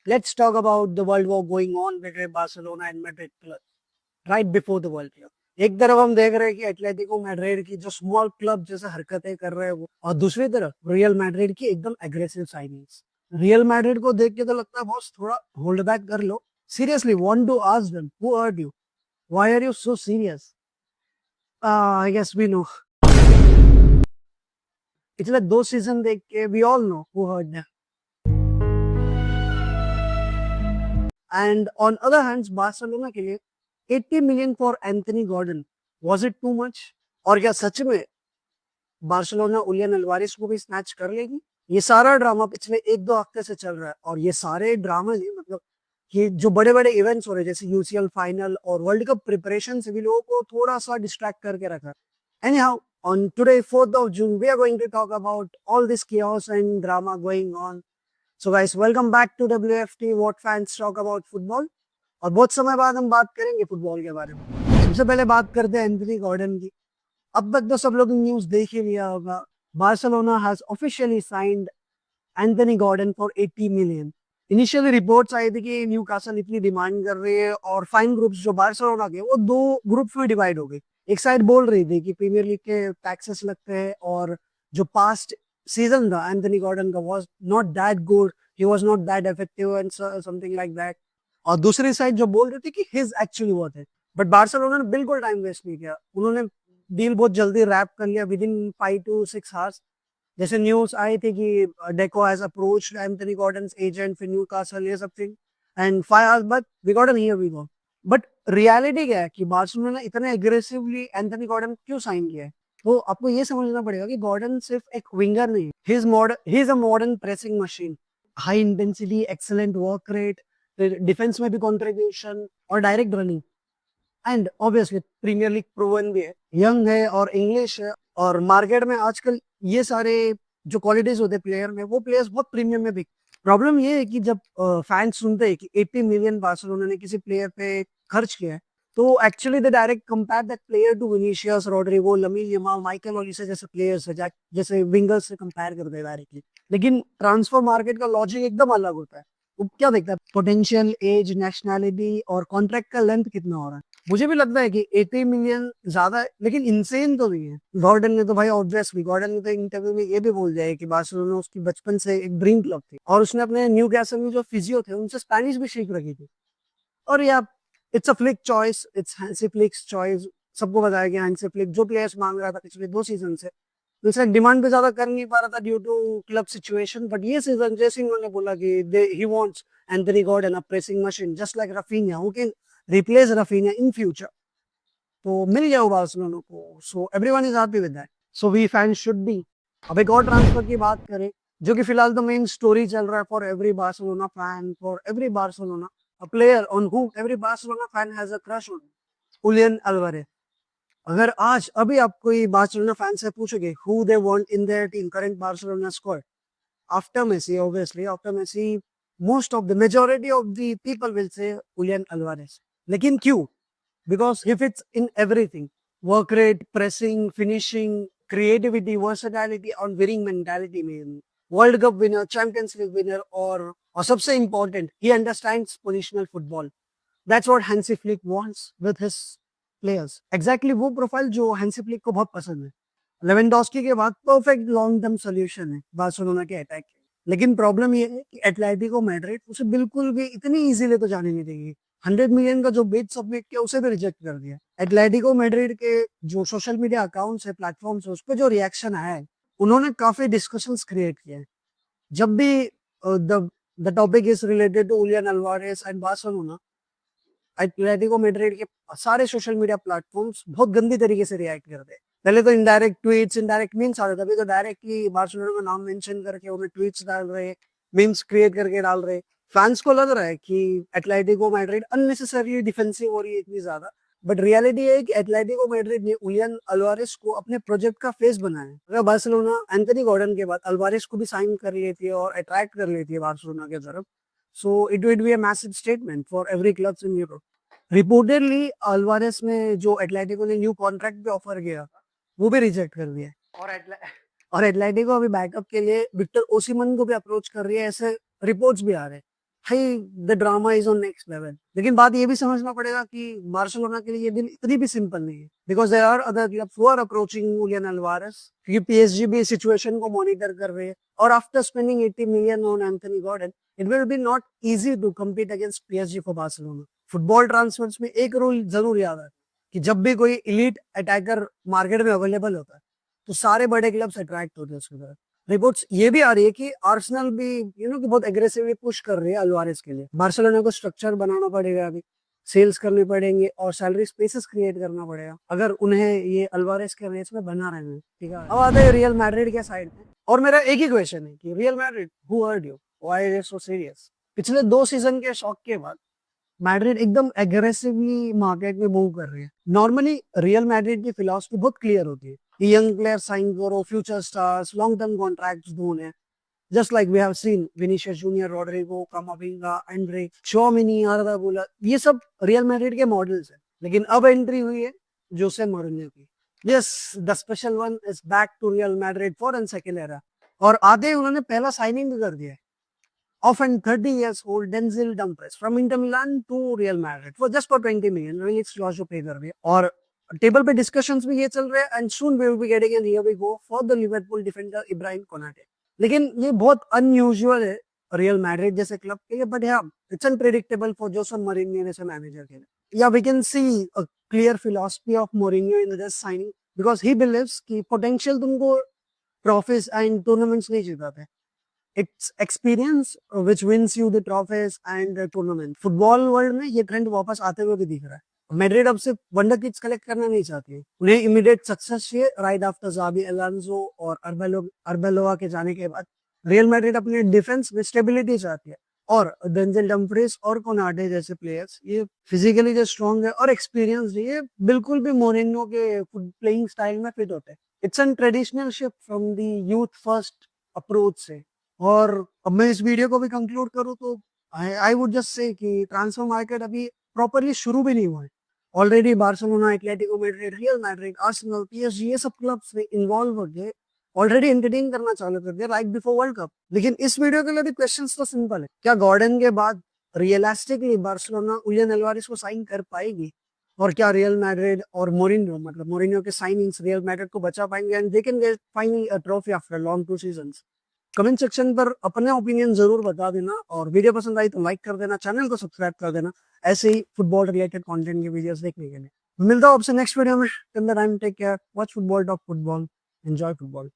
let's talk about the world war going on between Barcelona and Madrid club right before the World Cup. एक तरफ हम देख रहे हैं कि एटलेटिको मैड्रिड की जो स्मॉल क्लब जैसे हरकतें कर रहे हैं वो, और दूसरी तरफ रियल मैड्रिड की एकदम एग्रेसिव साइनिंग्स. रियल मैड्रिड को देख के तो लगता है बॉस थोड़ा होल्ड बैक कर लो. Seriously want to ask them who hurt you, why are you so serious. I guess we know. पिछले 2 सीजन देख के we all know who hurt them. And on other hands Barcelona के लिए 80 million for Anthony Gordon, was it too much? और क्या सच में Barcelona उलियन Alvarez को भी स्नैच कर लेगी? ये सारा ड्रामा पिछले 1-2 हफ्ते से चल रहा है, और ये सारे ड्रामा नहीं, मतलब कि जो बड़े बड़े इवेंट्स हो रहे हैं जैसे यूसीएल फाइनल और वर्ल्ड कप प्रिपरेशन से भी लोगों को थोड़ा सा डिस्ट्रैक्ट करके रखा. Any how, on today 4th of June we are going to talk about all this chaos and drama going on. So guys, welcome back to WFT What Fans Talk About Football. और बहुत समय बाद हम बात करेंगे football के बारे में. सबसे पहले बात करते हैं एंथनी गॉर्डन की. अब तक तो सब लोग न्यूज देख ही लिया होगा. Barcelona has officially signed Anthony Gordon for 80 million. Initially reports आई थी कि न्यूकासल इतनी डिमांड कर रही है, और फाइन ग्रुप्स जो बार्सिलोना के वो 2 ग्रुप्स में डिवाइड हो गए. एक साइड बोल रही थी कि प्रीमियर लीग के टैक्सेस लगते हैं, और जो पास्ट सीजन था एंथनी गॉर्डन का was not that good, he was not that effective and something like that. और दूसरी साइड जो बोल रही थी कि हिज एक्चुअली वर्थ है. बट बार्सिलोना ने बिल्कुल टाइम वेस्ट नहीं किया. उन्होंने डील बहुत जल्दी रैप कर लिया विद इन 5 to 6 आवर्स. जैसे न्यूज आई थी कि Deco has approached Anthony Gordon's agent for Newcastle, ये सब थिंग, एंड 5 आवर्स बाद we got an here we go. But reality क्या है कि बार्सिलोना ने इतने एग्रेसिवली एंथनी गॉर्डन क्यों साइन किया है? तो आपको ये समझना पड़ेगा कि गॉर्डन सिर्फ एक विंगर नहीं है, he is a modern pressing machine. High intensity, excellent work rate, defence में भी कंट्रीब्यूशन और direct running. And obviously Premier League proven भी है, यंग है और इंग्लिश है, और मार्केट में आजकल ये सारे जो क्वालिटीज होते हैं प्लेयर में, वो प्लेयर्स बहुत प्रीमियम में बिक. प्रॉब्लम ये है कि जब फैंस सुनते हैं कि 80 मिलियन बार्सिलोना ने किसी प्लेयर पे खर्च किया है, तो actually they direct compare that player to Vinicius, Rodrygo, Lamine Yamal, Michael Olise जैसे प्लेयर्स है, जैसे विंगर्स से कंपेयर करते हैं डायरेक्टली. लेकिन ट्रांसफर मार्केट का लॉजिक एकदम अलग होता है. वो क्या देखता है? पोटेंशियल, एज, नेशनैलिटी और कॉन्ट्रैक्ट का लेंथ कितना हो रहा है. मुझे भी लगता है कि 80 मिलियन ज्यादा है, लेकिन इंसेन तो नहीं है. गॉर्डन ने तो भाई ऑब्वियसली, गॉर्डन ने तो इंटरव्यू में ये भी बोल दिया है कि बार्सिलोना उसकी बचपन से एक ड्रीम क्लब थी, और उसने अपने न्यू कैसल में जो फिजियो थे उनसे स्पेनिश भी सीख रखी थी. और यार, it's a flick choice, it's Hansi flix choice. सबको बताया कि हैंसी फ्लिक जो प्लेयर्स मांग रहा था पिछले 2 सीजन से, दूसरा डिमांड पे ज्यादा कर नहीं पा रहा था due to club situation. But ये सीजन जैसे उन्होंने बोला कि he wants Anthony Gordon, a pressing machine just like Raphinha, who can replace Raphinha in future. तो मिल गया होगा बार्सिलोना को. So everyone is happy with that. So we fans should be. अब एक और ट्रांसफर की बात करें, जो कि फिलहाल तो मेन स्टोरी चल रहा है for every Barcelona fan, for every Barcelona, a player on whom every Barcelona fan has a crush on, Julian Alvarez. अगर आज अभी आप कोई बार्सिलोना फैन से पूछोगे who they want in their team, current Barcelona squad, after Messi, obviously after Messi, most of the majority of the people will say Julian Alvarez. लेकिन क्यों? Because he fits in everything: work rate, pressing, finishing, creativity, versatility और winning mentality में. World Cup winner, Champions League winner, और सबसे important, he understands positional football. That's what Hansi Flick wants with his players. Exactly वो profile जो Hansi Flick को बहुत पसंद है. लेवेंडोस्की के बाद परफेक्ट लॉन्ग टर्म सोल्यूशन है बार्सिलोना के अटैक. लेकिन प्रॉब्लम ये है कि एटलेटिको मैड्रिड उसे बिल्कुल भी इतनी इजीली तो जाने नहीं देगी. 100 मिलियन का जो बिड सबमिट किया उसे भी रिजेक्ट कर दिया. एटलेटिको मैड्रिड के जो सोशल मीडिया अकाउंट्स है, प्लेटफॉर्म्स है, उस पर जो रिएक्शन आया है, उन्होंने काफी डिस्कशंस क्रिएट किए हैं. जब भी the topic is related to Julian Alvarez and Barcelona, Atletico Madrid के सारे सोशल मीडिया प्लेटफॉर्म्स बहुत गंदी तरीके से रिएक्ट करते हैं. पहले तो इनडायरेक्ट ट्वीट्स, इनडायरेक्ट मीम्स आ रहे थे, अभी तो डायरेक्टली बार्सिलोना का नाम मेंशन करके उन्हें ट्वीट्स डाल रहे, मीम्स क्रिएट करके डाल रहे. फैंस को लग रहा है कि एटलेटिको मैड्रिड अननेसेसरली डिफेंसिव हो रही है इतनी ज्यादा. बट रियलिटी है कि एटलेटिको मैड्रिड ने जुलियन अल्वारेज को अपने प्रोजेक्ट का फेस बनाया है. अगर बार्सिलोना एंथनी गॉर्डन के बाद अल्वारेज को भी साइन कर लेती है और अट्रैक्ट कर लेती है बार्सिलोना की तरफ, so it would be a massive statement for every clubs in Europe. Reportedly Alvarez ने जो एटलेटिको ने न्यू कॉन्ट्रैक्ट भी ऑफर किया था, वो भी रिजेक्ट कर दिया है. और एटलेटिको अभी बैकअप के लिए विक्टर ओसिमन को भी अप्रोच कर रही है, ऐसे रिपोर्ट्स भी आ रहे हैं. भाई the drama is on next level. लेकिन बात ये भी समझना पड़ेगा कि बार्सिलोना के लिए ये दिन इतनी भी सिंपल नहीं है, because there are other clubs who are approaching Julian Alvarez, क्योंकि पीएसजी भी सिचुएशन को मॉनिटर कर रहे हैं। और after spending 80 million on Anthony Gordon, it will be not easy to compete against PSG for Barcelona. Football transfers में एक rule जरूर याद है कि जब भी कोई इलीट अटैकर मार्केट में अवेलेबल होता है तो सारे बड़े क्लब्स अट्रैक्ट होते हैं उसकी तरफ। रिपोर्ट्स ये भी आ रही है कि आर्सेनल भी कि बहुत एग्रेसिवली पुश कर रही है अल्वारेस के लिए। बार्सिलोना को स्ट्रक्चर बनाना पड़ेगा, अभी सेल्स करने पड़ेंगे और सैलरी स्पेसेस क्रिएट करना पड़ेगा अगर उन्हें ये अल्वारेस के रेस में बना रहना है। ठीक है, अब आते हैं रियल मैड्रिड के साइड में। और मेरा एक ही क्वेश्चन है कि Real Madrid, who hurt you, why are you so serious? पिछले 2 सीजन के शॉक के बाद मैड्रिड एकदम एग्रेसिवली मार्केट में मूव कर रही है। नॉर्मली रियल मैड्रिड की फिलॉसफी बहुत क्लियर होती है, यंग प्लेयर साइन करो, future stars, long term contracts ढूंढे। Just like we have seen Vinicius junior, Rodrygo, Camavinga, Endrick, Tchouameni, Arda Guler, ये सब रियल मैड्रिड के मॉडल्स हैं। लेकिन अब एंट्री हुई है जोसे मौरिन्यो की। Yes, the special one is back to Real Madrid for an second era. और आधे उन्होंने पहला साइनिंग भी कर दिया है, of an 30 years old Denzel Dumfries from Inter Milan to Real Madrid for just for 20 million. Release clause जो पे कर रही है। और टेबल पे डिस्कशंस भी ये चल रहे हैं, and soon we will be getting an here we go for the Liverpool defender Ibrahima Konate. लेकिन ये बहुत अनयूजुअल है रियल मैड्रिड जैसे क्लब के लिए, but yeah it's unpredictable for Jose Mourinho जैसे मैनेजर के लिए। Yeah we can see a clear philosophy of Mourinho in this signing, because he believes कि पोटेंशियल तुमको ट्रॉफीज एंड टूर्नामेंट्स नहीं जिताते, it's experience which wins you the trophies and tournament. Football world में ये trend वापस आते हुए भी दिख रहा है। मैड्रिड अब सिर्फ वंडर किड्स कलेक्ट करना नहीं चाहती है, उन्हें इमीडिएट सक्सेस चाहिए। राइट आफ्टर ज़ाबी अलोंसो और अरबेलोआ के जाने के बाद रियल मैड्रिड अपने डिफेंस में स्टेबिलिटी चाहती है। और डेंजल डम्फ्रीज और कोनाटे जैसे प्लेयर्स, ये फिजिकली जो स्ट्रॉन्ग है और एक्सपीरियंस, ये बिल्कुल भी मोरिन्यो के प्लेइंग स्टाइल में फिट होते हैं। It's an traditional shift from the youth first approach से। और अब मैं इस वीडियो को भी कंक्लूड करूं तो आई वुड जस्ट से कि ट्रांसफर मार्केट अभी प्रॉपरली शुरू भी नहीं हुआ है। Already Barcelona, Atletico Madrid, real Madrid, Arsenal, PSG, ये सब क्लब्स में इन्वॉल्व हो गए, ऑलरेडी एंटरटेन करना चालू कर दिया राइट बिफोर वर्ल्ड कप। लेकिन इस वीडियो के लिए भी क्वेश्चंस तो सिंपल है, क्या गॉर्डन के बाद रियलिस्टिकली बार्सिलोना जुलियन अल्वारेस को साइन कर पाएगी? और क्या रियल मैड्रिड और मोरिन्यो, मतलब मोरिन्यो के साइनिंग्स रियल मैड्रिड को बचा पाएंगे and they can get finally a trophy after long 2 seasons? Comment section पर अपने ओपिनियन जरूर बता देना, और वीडियो पसंद आई तो लाइक कर देना, चैनल को सब्सक्राइब कर देना ऐसे ही फुटबॉल रिलेटेड कंटेंट की वीडियोस देखने के लिए। मिलता हूं आपसे नेक्स्ट वीडियो में। Till the time take care, watch football, talk football, enjoy football.